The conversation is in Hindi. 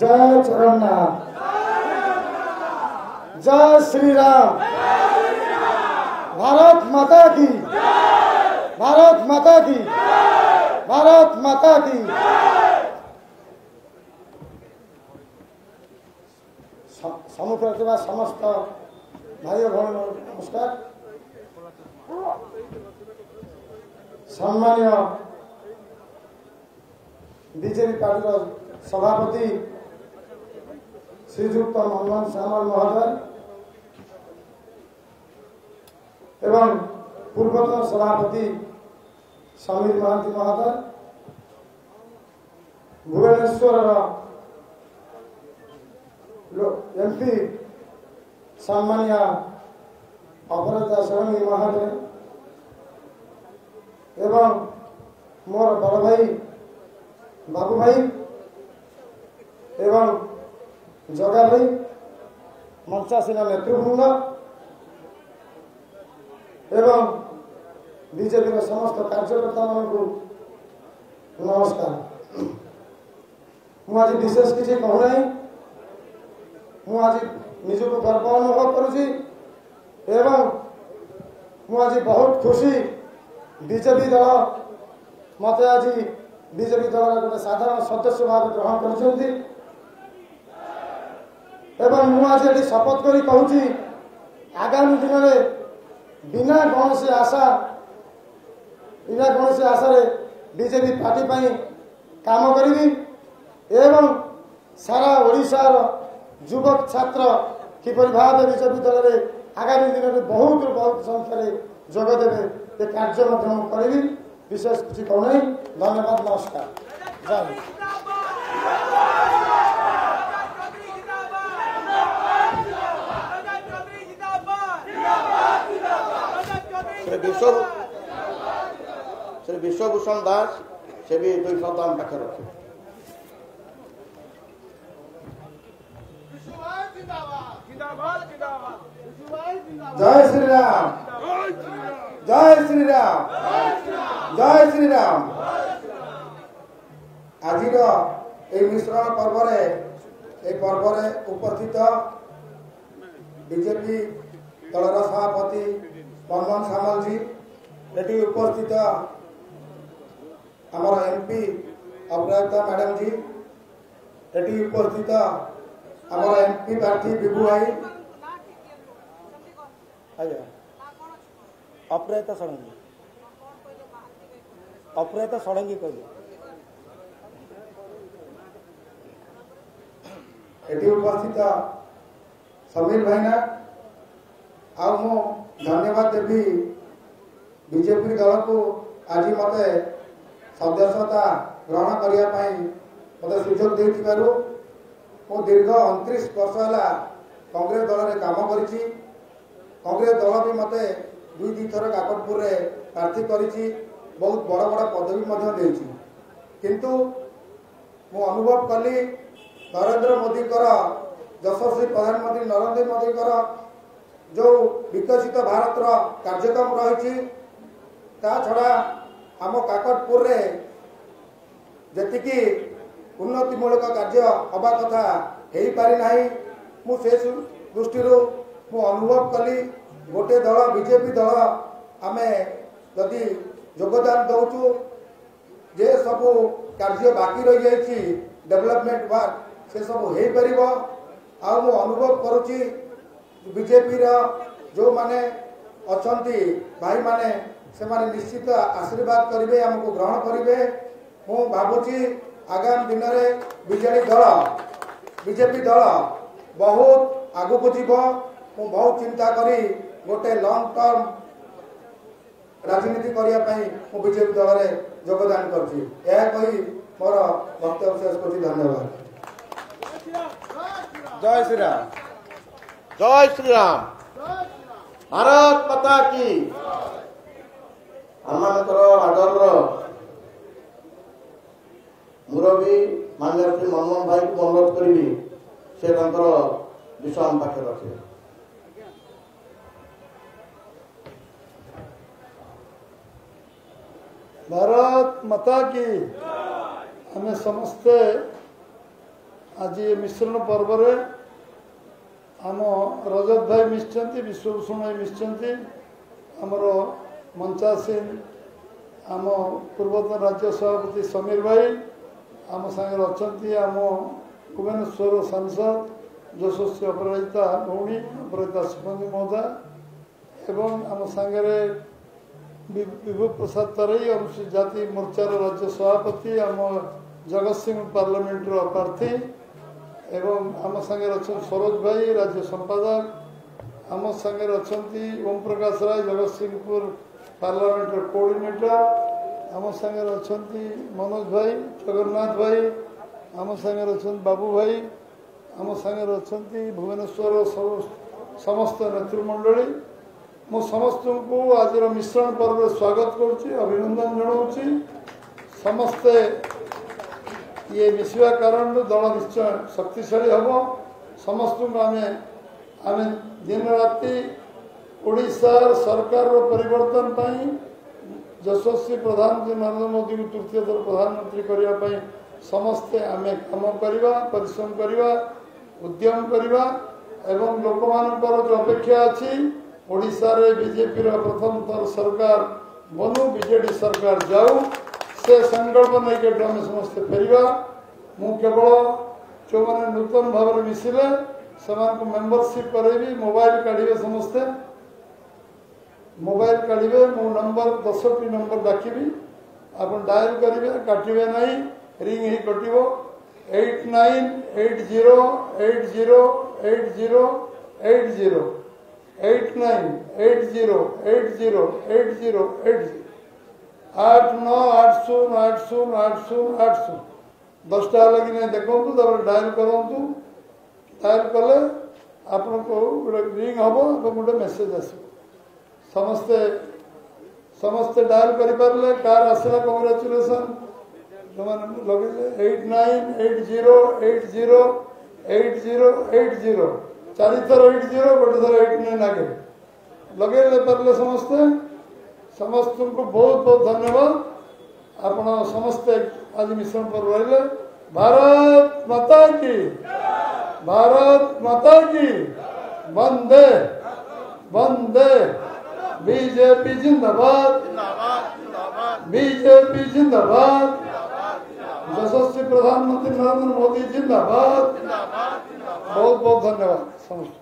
जय जगन्नाथ, जय श्री राम, भारत माता की, भारत माता की, भारत माता की। सम्मुखरे समस्त भाई भौणी नमस्कार। सम्मान्य बीजेपी पार्टी सभापति श्रीजुक्त मनमोहन सामल महोदय एवं पूर्वतन सभापति समीर महांती महोदय, भुवनेश्वर एमपी सम्मान्य अपराजिता षडंगी महोदय एवं मोर बड़ भाई बाबू भाई एवं जगा भाई, मंचासीन नेतृवृंद एवं बीजेपी समस्त कार्यकर्ता मानू नमस्कार। मुझे विशेष किसी कहूना, मुझे निजक गर्व अनुभव करुँची एवं मुझे बहुत खुशी बीजेपी दल मत आज बीजेपी दल गोटे साधारण सदस्य भाव ग्रहण कर मुझे शपथ कर कहूँ आगामी दिन में बिना कौन आशा बीजेपी पार्टी पर काम करी एवं सारा ओडिशार युवक छात्र किपर भाव बीजेपी दल में आगामी दिन में बहुत बहुत संख्यार जोगदेवे ये कार्य करी। विशेष किसी कहूना, धन्यवाद, नमस्कार, जय श्री विश्वभूषण दास से भी 2 शब्द आम पाखे रखे। जय श्री राम, जय श्री राम, जय श्री राम। आज मिश्रण पर्व उपस्थित बीजेपी दलर सभापति मनमोहन सामल जी, ये उपस्थित आमर एमपी अपराजिता मैडम जी, ये उपस्थित आमर एमपी प्रार्थी विभू भाई, अपराजिता षडंगी, अपराजिता षडंगी कहले ये उपस्थित समीर भाईना आ मु धन्यवाद देवी बीजेपी दल को आज मत सदस्यता ग्रहण करने मत सुजोग दे। मो दीर्घ 29 वर्ष है कांग्रेस दल में काम करी। कांग्रेस दल भी मत 2-2 थर काकटपुर प्रार्थी करी, बहुत बड़ बड़ पदवी देछि, किंतु मु अनुभव कली नरेंद्र मोदी यशस्वी प्रधानमंत्री नरेंद्र मोदी जो विकसित भारत कार्यक्रम रही छड़ा आम काकटपुर जी उन्नतिमूलक कार्य हवा कथा हो पारि ना। मुझे दृष्टि मु अनुभव कली गोटे दल बीजेपी दल आम जदि योगदान दौचु जे सबू कार्य बाकी रही जाइए डेवलपमेंट वर्क से सब हो पार। आ मु अनुभव करुच्ची बीजेपी जो माने अच्छी भाई माने से माने निश्चित आशीर्वाद करेंगे, आमको ग्रहण करेंगे। मु भावुची आगामी दिन में बीजेपी दल बहुत आगु को जीव। मु बहुत चिंता करी गोटे लॉन्ग टर्म राजनीति करने मु बीजेपी दल में योगदान करी मोर वक्तव्य शेष कर। धन्यवाद। जय श्री राम, जय श्री राम, भारत माता की। आमर आदर मुरबी माननीय श्री मनमोहन भाई को अनुरोध करी से विषय आम पाखे रखे। भारत माता की। हमें समस्ते आज ये मिश्रण पर्व रे आम रजत भाई मिशिंट विश्वभूषण भाई मिशिंट आमर मंचासीन आम पूर्वतन राज्य सभापति समीर भाई आम सागर अच्छा आम भुवनेश्वर सांसद यशस्वी अपराजिता भौणी अपराजिता सुगंधी महोदय एवं आम सागरे विभू प्रसाद तराई अनुसूचित जाति मोर्चार राज्य सभापति आम जगत सिंह पार्लियामेंट प्रार्थी एवं आम सागर अच्छा सरोज भाई राज्य संपादक आम सागर अच्छा ओम प्रकाश राय जगत सिंहपुर पार्लियामेंट कोऑर्डिनेटर आम सागर अच्छा मनोज भाई जगन्नाथ भाई आम सागर अच्छा बाबू भाई आम सागर अच्छा भुवनेश्वर समस्त नेतृमंडली मो समस्त को आज मिश्रण पर्व स्वागत करुच्ची अभिनंदन जनाऊँगी समस्ते ये मिसवा कारण दल निश्चय शक्तिशाली हम समस्त को आम दिन राति ओडिशार सरकार परिवर्तन पाई यशस्वी प्रधानमंत्री नरेंद्र मोदी को तृतीय थर प्रधानमंत्री करने समस्ते आम कम करवा परिश्रम करवा उद्यम करवा एवं लोक मानकर जो अपेक्षा अच्छी ओडिशा रे बीजेपी प्रथम थर सरकार बनू बीजेडी सरकार जाऊ से संकल्प नहीं आम समस्ते फेरवा मु केवल जो मैंने नूतन भाव में मिसिले से मेम्बरशिप करेबी मोबाइल काढ़े समस्ते मोबाइल काढ़े मो नंबर 10टी नंबर डाकिबी आप डायल करेंगे काटे ना रिंग ही कटो 8980808080 89808080 10टा लगी नहीं देखु डायल करूँ डायल कले आपन को रिंग हम गोटे मेसेज आस समस्ते समस्ते डायल करें कार आसला कंग्रेचुलेसन जो मैंने लगे 8980808080 चार थर 80 गोटे थर 89 आगे लगे पारे समस्ते समस्त को बहुत बहुत धन्यवाद आपण समस्ते आज मिश्रण पर रही भारत माता की वंदे वंदे बीजेपी जिंदाबाद बीजेपी जिंदाबाद यशस्वी प्रधानमंत्री नरेंद्र मोदी जिंदाबाद बहुत बहुत धन्यवाद समस्त।